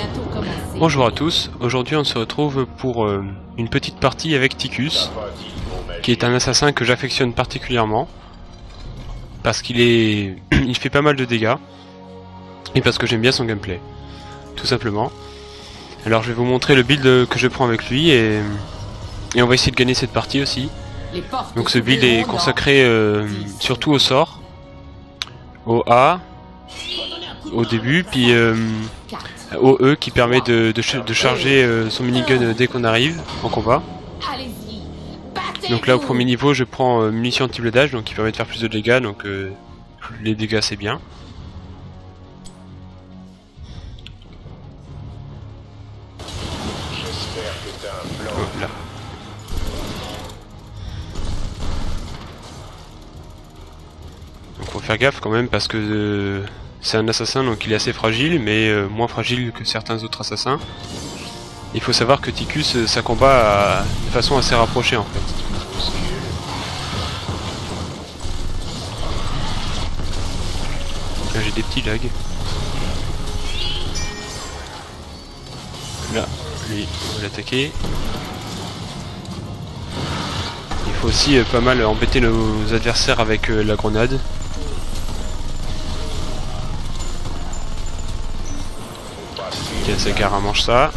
bientôt commencer. Bonjour à tous, aujourd'hui on se retrouve pour une petite partie avec Ticus, qui est un assassin que j'affectionne particulièrement, parce qu'il est... il fait pas mal de dégâts, et parce que j'aime bien son gameplay, tout simplement. Alors je vais vous montrer le build que je prends avec lui, et on va essayer de gagner cette partie aussi. Donc ce build est consacré surtout au sort, au A, au début, puis au E qui permet de charger son minigun dès qu'on arrive en combat. Donc là au premier niveau je prends munitions anti-blindage, donc qui permet de faire plus de dégâts, donc les dégâts c'est bien. Oh, là. Donc faut faire gaffe quand même parce que c'est un assassin, donc il est assez fragile, mais moins fragile que certains autres assassins. Il faut savoir que Ticus, ça combat de façon assez rapprochée en fait. Là j'ai des petits lags. Là, lui, on va l'attaquer. Il faut aussi pas mal embêter nos adversaires avec la grenade. Tiens, ce gars mange ça.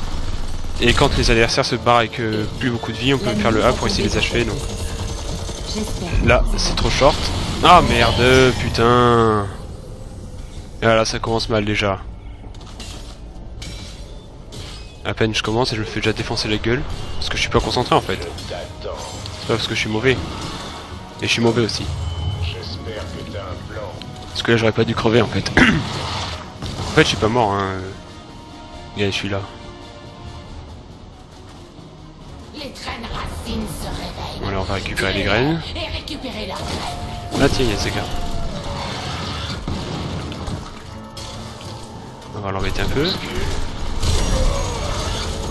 Et quand les adversaires se barrent avec plus beaucoup de vie, on peut faire le A pour essayer de les achever. Donc là, c'est trop short. Ah merde, putain. Et là, ça commence mal déjà. À peine je commence et je me fais déjà défoncer la gueule. Parce que je suis pas concentré en fait. C'est pas parce que je suis mauvais. Et je suis mauvais aussi. Parce que là, j'aurais pas dû crever en fait. En fait, je suis pas mort, hein. Regardez, je suis là. Voilà, on va récupérer les graines. Ah tiens, il y a ces gars. On va l'embêter un peu.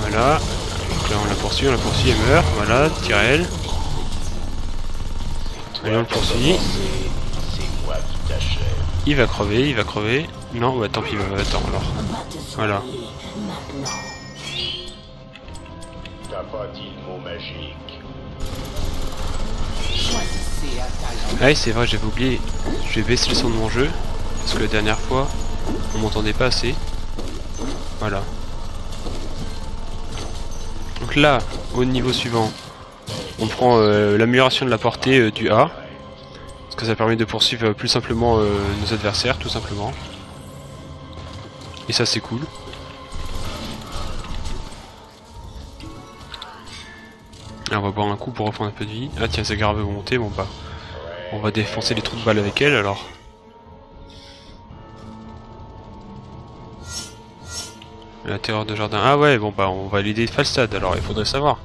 Voilà. Donc là on la poursuit, elle meurt. Voilà, tire à elle. Allez, on le poursuit. Il va crever. Non, bah tant pis, attends alors. Voilà. Ah c'est vrai, j'avais oublié. Je vais baisser le son de mon jeu. Parce que la dernière fois, on m'entendait pas assez. Voilà. Donc là, au niveau suivant, on prend l'amélioration de la portée du A. Parce que ça permet de poursuivre plus simplement nos adversaires, tout simplement. Et ça c'est cool. Là, on va boire un coup pour reprendre un peu de vie. Ah tiens, c'est grave veut monter, bon bah. On va défoncer les trous de balles avec elle alors. La terreur de jardin. Ah ouais, bon bah on va l'aider de Falstad, alors il faudrait savoir.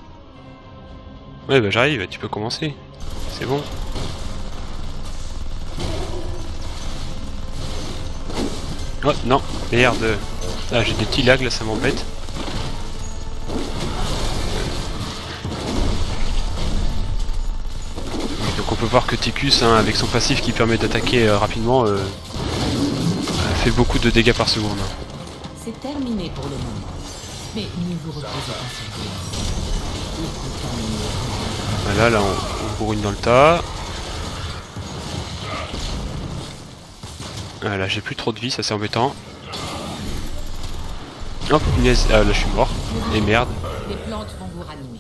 Ouais bah j'arrive, tu peux commencer. C'est bon. Oh non, merde. Ah j'ai des petits lags là, ça m'embête. Donc on peut voir que Ticus, hein, avec son passif qui permet d'attaquer rapidement, fait beaucoup de dégâts par seconde. C'est terminé pour le moment. Mais ne vous reposez pas sur Voilà, là on bourrine dans le tas. Voilà, j'ai plus trop de vie, ça c'est embêtant. Oh punaise, ah là je suis mort. Et merde. les plantes vont vous ranimer.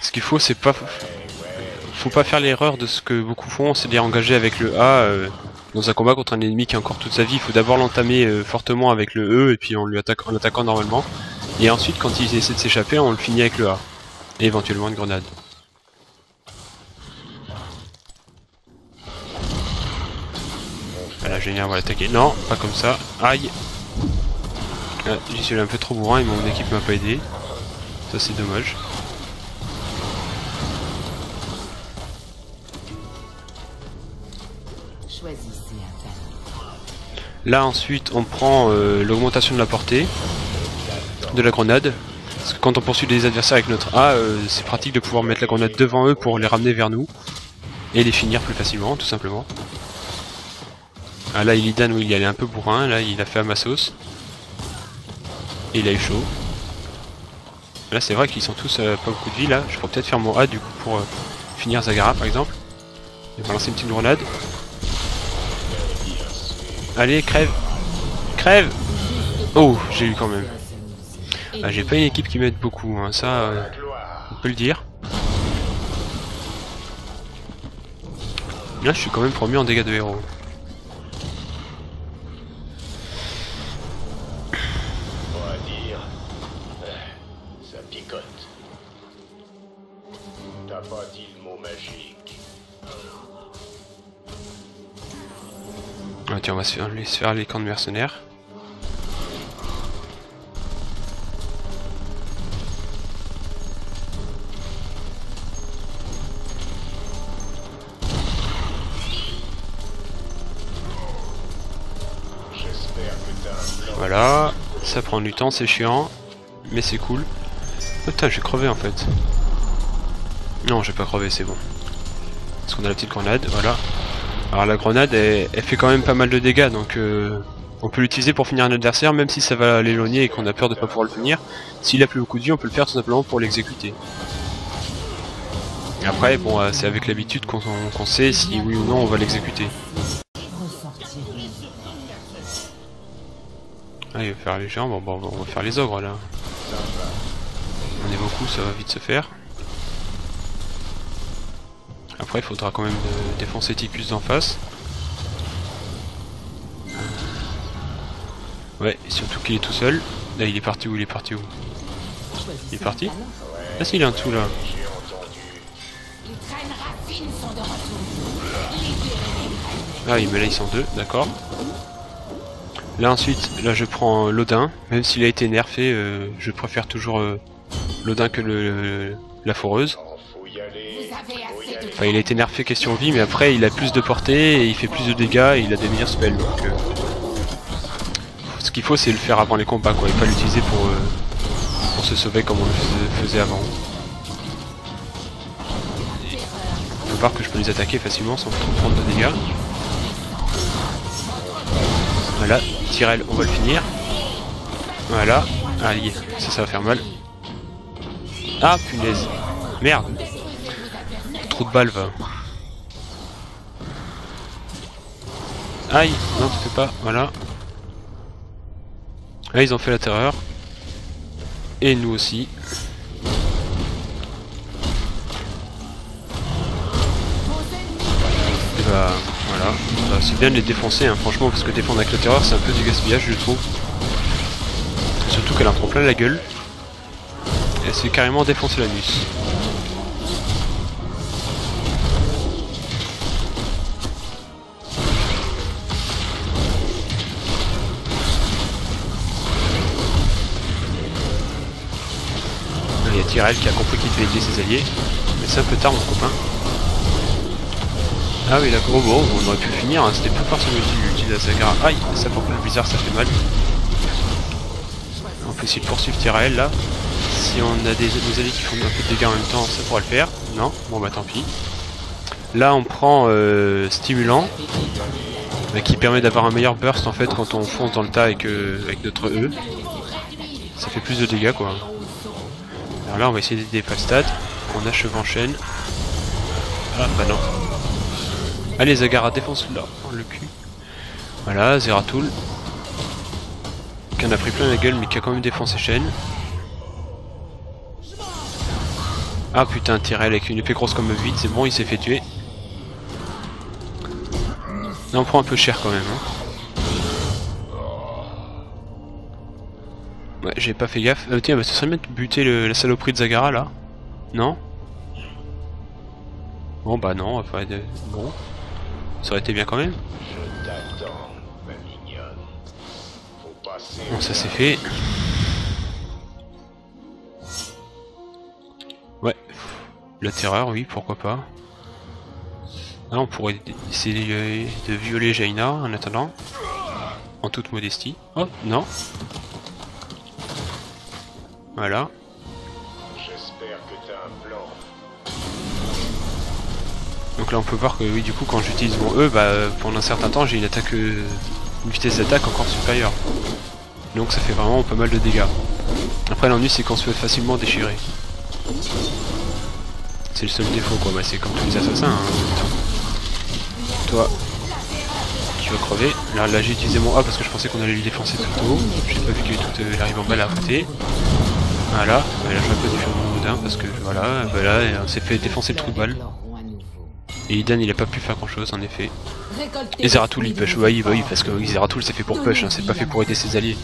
Ce qu'il faut, c'est pas... Faut pas faire l'erreur de ce que beaucoup font, c'est-à-dire engager avec le A dans un combat contre un ennemi qui a encore toute sa vie. Il faut d'abord l'entamer fortement avec le E et puis en l'attaquant normalement. Et ensuite, quand il essaie de s'échapper, on le finit avec le A. Et éventuellement une grenade. Voilà, génial, on va l'attaquer. Non, pas comme ça. Aïe. Ah, j'y suis allé un peu trop bourrin et mon équipe m'a pas aidé. Ça c'est dommage. Choisissez un talent. Là ensuite on prend l'augmentation de la portée de la grenade. Parce que quand on poursuit des adversaires avec notre A, c'est pratique de pouvoir mettre la grenade devant eux pour les ramener vers nous. Et les finir plus facilement, tout simplement. Ah là, Illidan, oui, il y allait un peu bourrin, là il a fait à ma sauce. Et il a eu chaud. Là c'est vrai qu'ils sont tous pas beaucoup de vie, là. Je pourrais peut-être faire mon A du coup pour finir Zagara par exemple. Il va lancer une petite grenade. Allez, crève! Crève! Oh, j'ai eu quand même. Ah, j'ai pas une équipe qui m'aide beaucoup, hein. Ça, on peut le dire. Là, je suis quand même premier en dégâts de héros. Ça picote. T'as pas dit le mot magique. Ah, tiens, on va se faire les camps de mercenaires. Voilà, ça prend du temps, c'est chiant, mais c'est cool. Putain, j'ai crevé en fait. Non, j'ai pas crevé, c'est bon. Parce qu'on a la petite grenade, voilà. Alors la grenade, elle fait quand même pas mal de dégâts, donc on peut l'utiliser pour finir un adversaire, même si ça va l'éloigner et qu'on a peur de pas pouvoir le finir. S'il a plus beaucoup de vie, on peut le faire tout simplement pour l'exécuter. Après, bon, c'est avec l'habitude qu'on sait si oui ou non on va l'exécuter. Ah, il va faire les gens, bon, on va faire les ogres là. On est beaucoup, ça va vite se faire. Après, il faudra quand même défoncer Ticus d'en face. Ouais, surtout qu'il est tout seul. Là, il est parti où? Il est parti où? Il est parti? Ah si, il est en dessous là. Ah oui, mais là ils sont deux, d'accord. Là ensuite, là je prends l'Odin, même s'il a été nerfé, je préfère toujours l'Odin que la foreuse. Enfin il a été nerfé question vie, mais après il a plus de portée, et il fait plus de dégâts, et il a des meilleurs spells, donc ce qu'il faut c'est le faire avant les combats quoi, et pas l'utiliser pour se sauver comme on le faisait avant. Il faut voir que je peux les attaquer facilement sans trop prendre de dégâts. Voilà, Tyrell, on va le finir. Voilà, allez, ça va faire mal. Ah punaise, merde. Trop de balles va. Aïe, non tu fais pas, voilà. Là ils ont fait la terreur. Et nous aussi. Et bah voilà, c'est bien de les défoncer hein, franchement, parce que défendre avec la terreur c'est un peu du gaspillage je trouve. Surtout qu'elle en prend plein la gueule. Et elle se fait carrément défoncer l'anus. Il y a Tyrell qui a compris qu'il devait aider ses alliés. Mais c'est un peu tard mon copain. Ah oui d'accord, oh, bon, on aurait pu finir, hein. C'était plus fort sur l'ulti de la Zagara. Aïe, ça pour le blizzard ça fait mal. On peut essayer de poursuivre Tyrell là. Si on a des alliés qui font un peu de dégâts en même temps, ça pourra le faire. Non, bon bah tant pis. Là on prend Stimulant, qui permet d'avoir un meilleur burst en fait quand on fonce dans le tas avec notre E. Ça fait plus de dégâts quoi. Alors là on va essayer d'aider Falstad. On a Cheveux en chaîne. Ah bah non. Allez Zagara, défonce-le le cul. Voilà, Zeratul. Qui en a pris plein la gueule mais qui a quand même défoncé Shen. Ah putain, Tyrell avec une épée grosse comme 8, c'est bon, il s'est fait tuer. Là on prend un peu cher quand même. Hein. Ouais, j'ai pas fait gaffe. Tiens, bah, ça serait bien de buter la saloperie de Zagara là. Non? Bon bah non, enfin, bon. Ça aurait été bien quand même. Bon, ça c'est fait. Ouais. La terreur, oui, pourquoi pas. Là, on pourrait essayer de violer Jaina en attendant. En toute modestie. Oh, non. Voilà. J'espère que t'as un plan. Donc là on peut voir que oui, du coup quand j'utilise mon E, bah pendant un certain temps j'ai une attaque, une vitesse d'attaque encore supérieure. Donc ça fait vraiment pas mal de dégâts. Après l'ennui c'est qu'on se fait facilement déchirer. C'est le seul défaut quoi, bah, c'est comme tous les assassins hein. Toi, tu vas crever. Là j'ai utilisé mon A parce que je pensais qu'on allait lui défoncer tout le haut. J'ai pas vu qu'il y avait toute la ribambelle à côté. Voilà, là j'aurais pas dû faire mon Odin parce que voilà, bah, là on s'est fait défoncer le trou de balle. Et Illidan il a pas pu faire grand chose en effet. Et Zeratul il push, oui parce que Zeratul c'est fait pour push, hein, c'est pas fait pour aider ses alliés.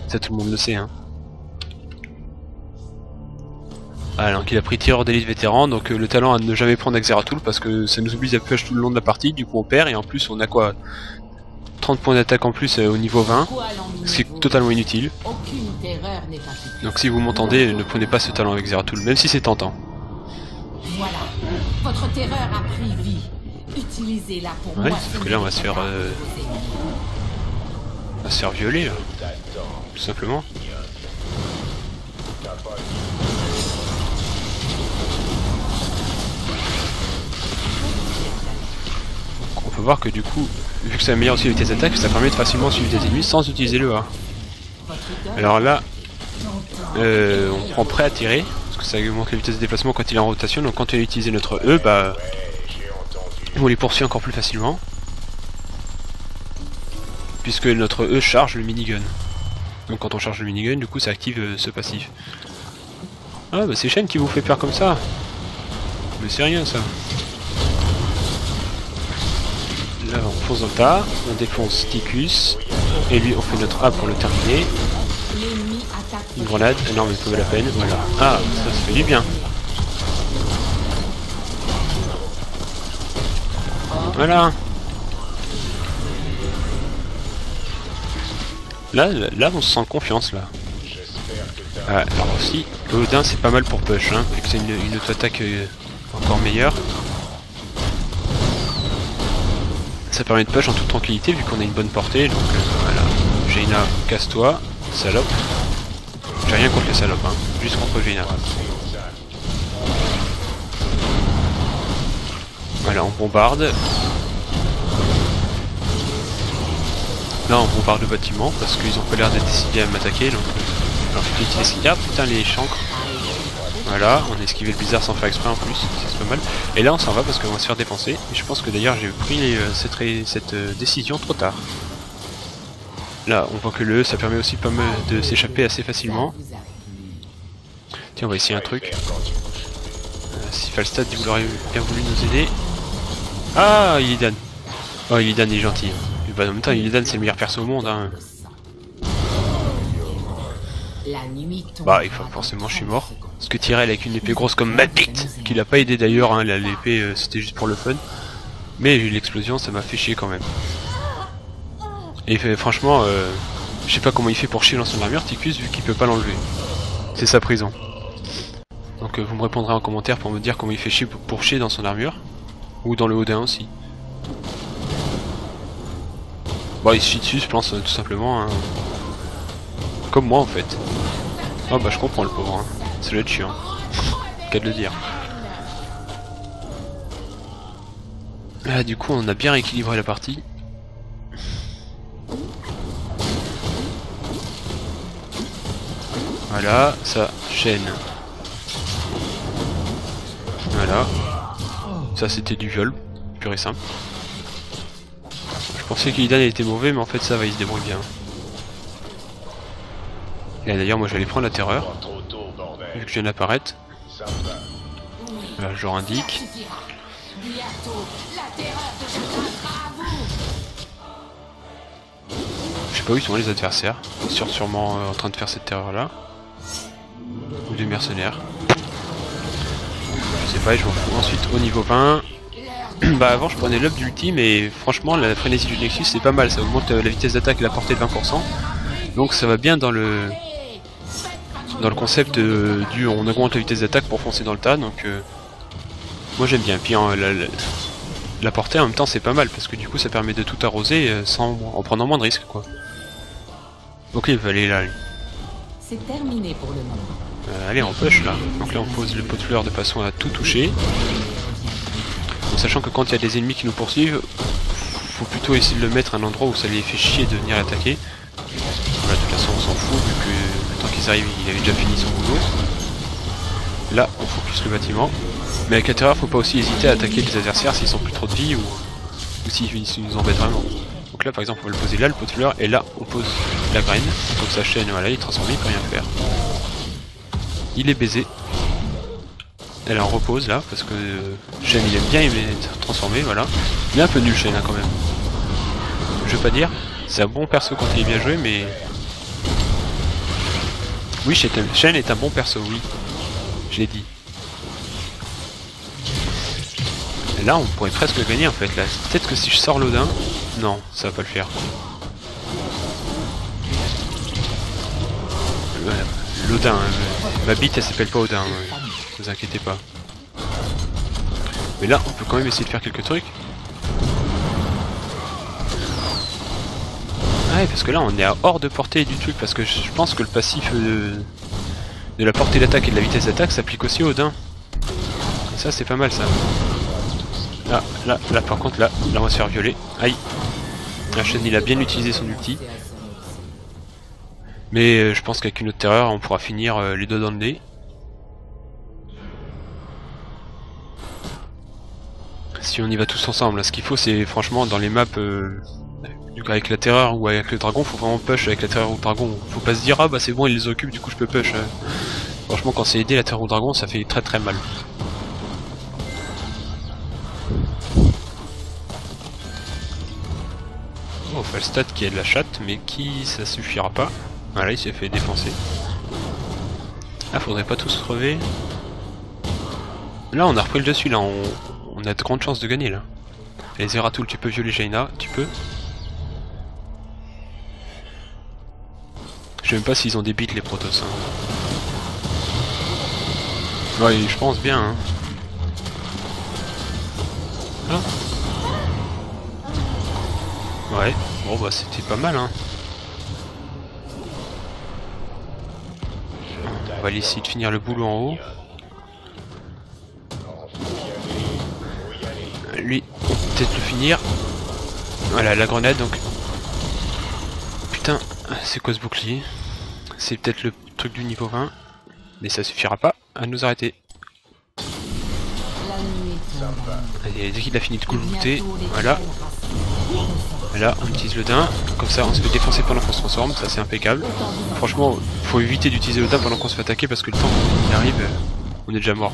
Ça tout le monde le sait hein. Ah, donc il a pris tireur d'élite vétéran, donc le talent à ne jamais prendre avec Zeratul parce que ça nous oblige à push tout le long de la partie, du coup on perd et en plus on a quoi 30 points d'attaque en plus au niveau 20, ce qui est totalement inutile. Donc si vous m'entendez, ne prenez pas ce talent avec Zeratul, même si c'est tentant. Voilà, votre terreur a pris vie. Utilisez-la pour ouais, parce que là on va se faire violer là. Tout simplement. Donc on peut voir que du coup, vu que ça améliore aussi la vitesse d'attaque, ça permet de facilement suivre des ennemis sans utiliser le A. Alors là, on prend prêt à tirer. Parce que ça augmente la vitesse de déplacement quand il est en rotation, donc quand on a utilisé notre E, bah on les poursuit encore plus facilement. Puisque notre E charge le minigun. Donc quand on charge le minigun, du coup ça active ce passif. Ah bah c'est Shen qui vous fait peur comme ça. Mais c'est rien ça. Là on fonce dans le tas, on défonce Ticus, et lui on fait notre A pour le terminer. Une grenade, non mais ça vaut la peine, voilà. Ah, ça se fait du bien. Voilà. Là on se sent confiance là. Ah, alors aussi, le Odin c'est pas mal pour push, hein, vu que c'est une auto-attaque encore meilleure. Ça permet de push en toute tranquillité vu qu'on a une bonne portée, donc voilà. Jaina, casse-toi, salope. J'ai rien contre les salopes, hein, juste contre Jaina. Voilà, on bombarde. Là, on bombarde le bâtiment parce qu'ils ont pas l'air d'être décidés à m'attaquer. Donc, alors, faut utiliser ce qu'il y a. Putain, les chancres. Voilà, on a esquivé le blizzard sans faire exprès en plus, c'est pas mal. Et là, on s'en va parce qu'on va se faire dépenser. Et je pense que d'ailleurs, j'ai pris cette décision trop tard. Là, on voit que le E, ça permet aussi pas mal de s'échapper assez facilement. Tiens, on va essayer un truc. Si Falstad, vous auriez bien voulu nous aider. Ah, Illidan. Oh, Illidan est gentil. Et bah, en même temps, Illidan, c'est le meilleur perso au monde. Hein. Bah, forcément, je suis mort. Parce que Tyrell avec une épée grosse comme ma bite, qui l'a pas aidé d'ailleurs, hein, l'épée, c'était juste pour le fun. Mais l'explosion, ça m'a fait chier quand même. Et franchement, je sais pas comment il fait pour chier dans son armure, Ticus, vu qu'il peut pas l'enlever. C'est sa prison. Donc vous me répondrez en commentaire pour me dire comment il fait chier pour chier dans son armure. Ou dans le Odin aussi. Bon, il se chie dessus, je pense, tout simplement. Hein. Comme moi en fait. Oh bah je comprends le pauvre, hein. Ça doit être chiant. Qu'à de le dire. Là du coup on a bien rééquilibré la partie. Voilà, ça chaîne. Voilà. Ça c'était du viol, pur et simple. Je pensais qu'Illidan était mauvais, mais en fait ça va, il se débrouille bien. Et d'ailleurs moi je vais aller prendre la terreur, vu que je viens d'apparaître. Là je leur indique. Je sais pas où ils sont les adversaires. Ils sont sûrement en train de faire cette terreur là. Ou des mercenaires. Je sais pas, et je m'en fous. Ensuite au niveau 20. Bah avant je prenais l'up d'ulti, mais franchement la frénésie du Nexus c'est pas mal, ça augmente la vitesse d'attaque et la portée de 20%. Donc ça va bien dans le concept du on augmente la vitesse d'attaque pour foncer dans le tas, donc moi j'aime bien. Puis la portée en même temps c'est pas mal parce que du coup ça permet de tout arroser en prenant moins de risques quoi. Donc il va aller là lui. C'est terminé pour le moment. Allez, on push là. Donc là on pose le pot de fleurs de façon à tout toucher. En sachant que quand il y a des ennemis qui nous poursuivent, faut plutôt essayer de le mettre à un endroit où ça les fait chier de venir attaquer. Voilà, de toute façon on s'en fout vu que le temps qu'ils arrivent il avait déjà fini son boulot. Là on focus le bâtiment. Mais avec la terreur faut pas aussi hésiter à attaquer les adversaires s'ils sont plus trop de vie ou s'ils nous embêtent vraiment. Donc là par exemple on va le poser là le pot de fleurs et là on pose la graine. Comme ça Shen voilà il est transformé, il peut rien faire. Il est baisé. Elle en repose là parce que Shen il aime bien être transformé, voilà. Il est un peu nul Shen hein, quand même. Je veux pas dire, c'est un bon perso quand il est bien joué mais... Oui Shen est un bon perso, oui. Je l'ai dit. Et là on pourrait presque gagner en fait là. Peut-être que si je sors l'Odin... Non, ça va pas le faire. L'Odin, ma bite elle s'appelle pas Odin, ne vous inquiétez pas. Mais là on peut quand même essayer de faire quelques trucs. Ah ouais parce que là on est à hors de portée du truc parce que je pense que le passif de la portée d'attaque et de la vitesse d'attaque s'applique aussi au Odin. Ça c'est pas mal ça. Là par contre là on va se faire violer. Aïe. La Shen il a bien utilisé son ulti. Mais je pense qu'avec une autre terreur on pourra finir les deux dans le nez. Si on y va tous ensemble, ce qu'il faut c'est franchement dans les maps avec la terreur ou avec le dragon, faut vraiment push avec la terreur ou le dragon. Faut pas se dire ah bah c'est bon il les occupe du coup je peux push. Franchement quand c'est aider la terreur ou le dragon ça fait très très mal. Bon, Falstad qui a de la chatte mais qui ça suffira pas. Voilà il s'est fait défoncer. Ah faudrait pas tous crever. Là on a repris le dessus là, on a de grandes chances de gagner là. Allez Zeratul tu peux violer Jaina, tu peux. Je sais même pas s'ils ont des bits les Protoss. Hein. Ouais je pense bien hein. Ah. Ouais, bon bah c'était pas mal hein. On va aller essayer de finir le boulot en haut. Lui, peut-être le finir. Voilà la grenade donc. Putain, c'est quoi ce bouclier? C'est peut-être le truc du niveau 20. Mais ça suffira pas à nous arrêter. Allez, dès qu'il a fini de goûter, voilà. Là on utilise le daim, comme ça on se fait défoncer pendant qu'on se transforme, ça c'est impeccable. Franchement faut éviter d'utiliser le daim pendant qu'on se fait attaquer parce que le temps qu'il arrive, on est déjà mort.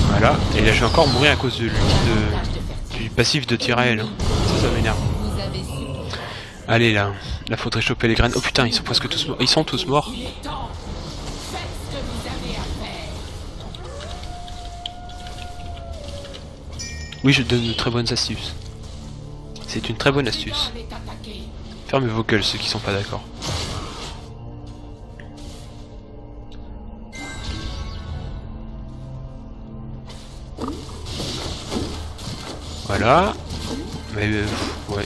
Voilà, et là je vais encore mourir à cause de du passif de Tyrael, hein. Ça m'énerve. Allez là faudrait choper les graines. Oh putain ils sont presque tous morts, ils sont tous morts. Oui, je donne de très bonnes astuces. C'est une très bonne astuce. Fermez vos gueules ceux qui sont pas d'accord. Voilà. Mais ouais.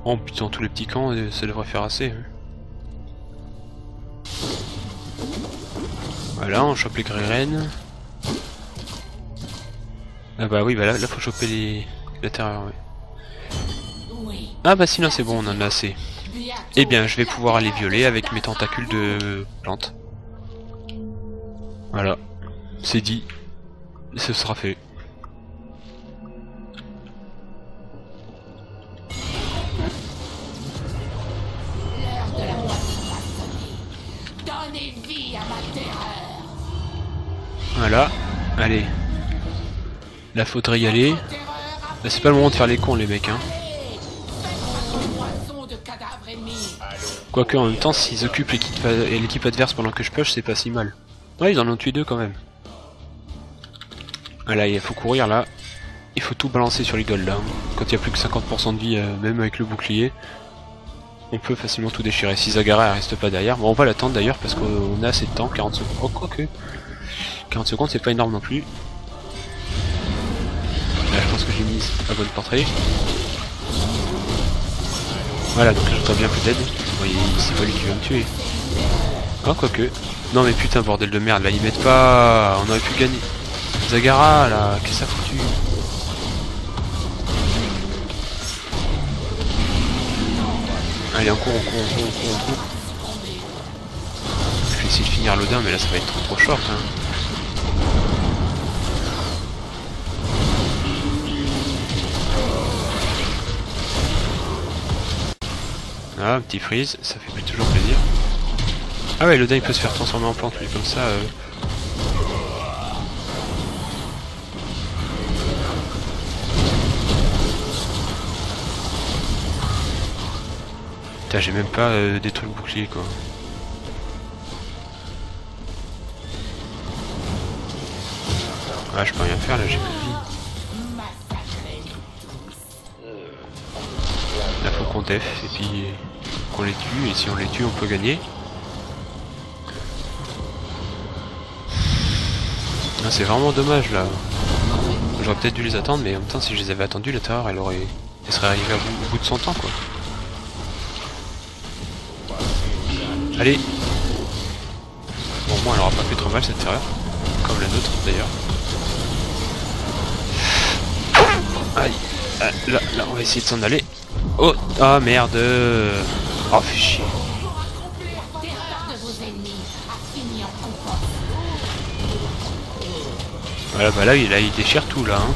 Oh putain, tous les petits camps, ça devrait faire assez. Hein. Voilà, on chope les graines. Ah bah oui, bah là faut choper la terreur, ouais. Ah bah sinon c'est bon, on en a assez. Eh bien, je vais pouvoir aller violer avec mes tentacules de plante. Voilà, c'est dit. Ce sera fait. Voilà, allez. Là faudrait y aller. Là c'est pas le moment de faire les cons les mecs hein. Quoique en même temps s'ils occupent l'équipe adverse pendant que je push c'est pas si mal. Ouais ils en ont tué deux quand même. Voilà il faut courir là. Il faut tout balancer sur l'idole là. Quand il y a plus que 50% de vie même avec le bouclier. On peut facilement tout déchirer. Si Zagara elle reste pas derrière. Bon on va l'attendre d'ailleurs parce qu'on a assez de temps, 40 secondes. Oh quoique 40 secondes c'est pas énorme non plus. Là je pense que j'ai mis à bonne portée. Voilà, donc là j'entends bien peut-être. Oui, c'est pas lui qui va me tuer. Ah, quoique. Non mais putain, bordel de merde, là ils mettent pas... On aurait pu gagner. Zagara, là, qu'est-ce que ça foutu? Allez, on court. Je vais essayer de finir l'Odin, mais là ça va être trop short. Hein. Ah, un petit freeze, ça fait toujours plaisir. Ah ouais, l'Odin il peut se faire transformer en plante, lui, comme ça. Putain, j'ai même pas des trucs boucliers quoi. Ah, je peux rien faire là, j'ai plus de vie. Là faut qu'on def et puis qu'on les tue, et si on les tue on peut gagner. Ah, c'est vraiment dommage là. J'aurais peut-être dû les attendre, mais en même temps si je les avais attendus, la terreur elle serait arrivée au bout de son temps quoi. Allez. Bon, moi elle aura pas fait trop mal cette terreur, comme la nôtre d'ailleurs. Aïe. Là on va essayer de s'en aller. Oh, ah merde. Oh, fais chier. Voilà, bah là il déchire tout là. Hein.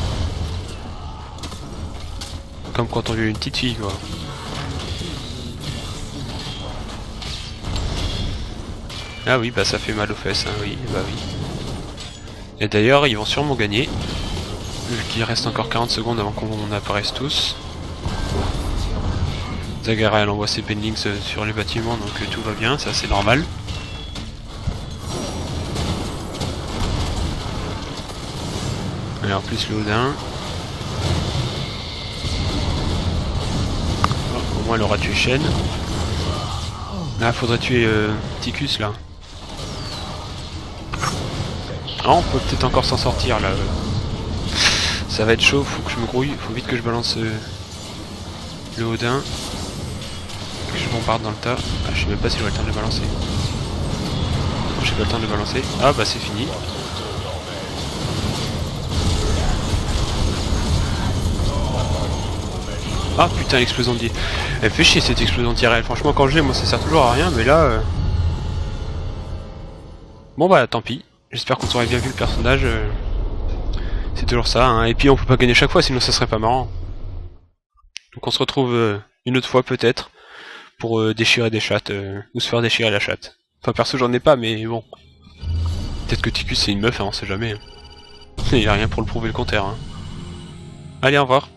Comme quand on vit une petite fille quoi. Ah oui, bah ça fait mal aux fesses, hein, oui, bah oui. Et d'ailleurs, ils vont sûrement gagner. Vu qu'il reste encore 40 secondes avant qu'on apparaisse tous. Zagara elle envoie ses pendlings sur les bâtiments, donc tout va bien, ça c'est normal. Et en plus le Odin. Oh, au moins elle aura tué Shen. Ah, faudrait tuer Ticus là. Ah, on peut peut-être encore s'en sortir là. Ça va être chaud, faut que je me grouille, faut vite que je balance le Odin. Que je bombarde dans le tas. Ah, je sais même pas si j'aurai le temps de le balancer. Non, j'ai pas le temps de le balancer. Ah bah c'est fini. Ah putain, l'explosion d'IRL. Elle fait chier cette explosion d'IRL. Franchement, quand je l'ai, moi ça sert toujours à rien, mais là. Bon bah tant pis. J'espère qu'on aurait bien vu le personnage. C'est toujours ça, hein. Et puis on peut pas gagner chaque fois, sinon ça serait pas marrant. Donc on se retrouve une autre fois peut-être pour déchirer des chattes ou se faire déchirer la chatte. Enfin perso j'en ai pas, mais bon. Peut-être que Ticus c'est une meuf, hein, on sait jamais. Hein. Il y a rien pour le prouver le contraire. Hein. Allez, au revoir.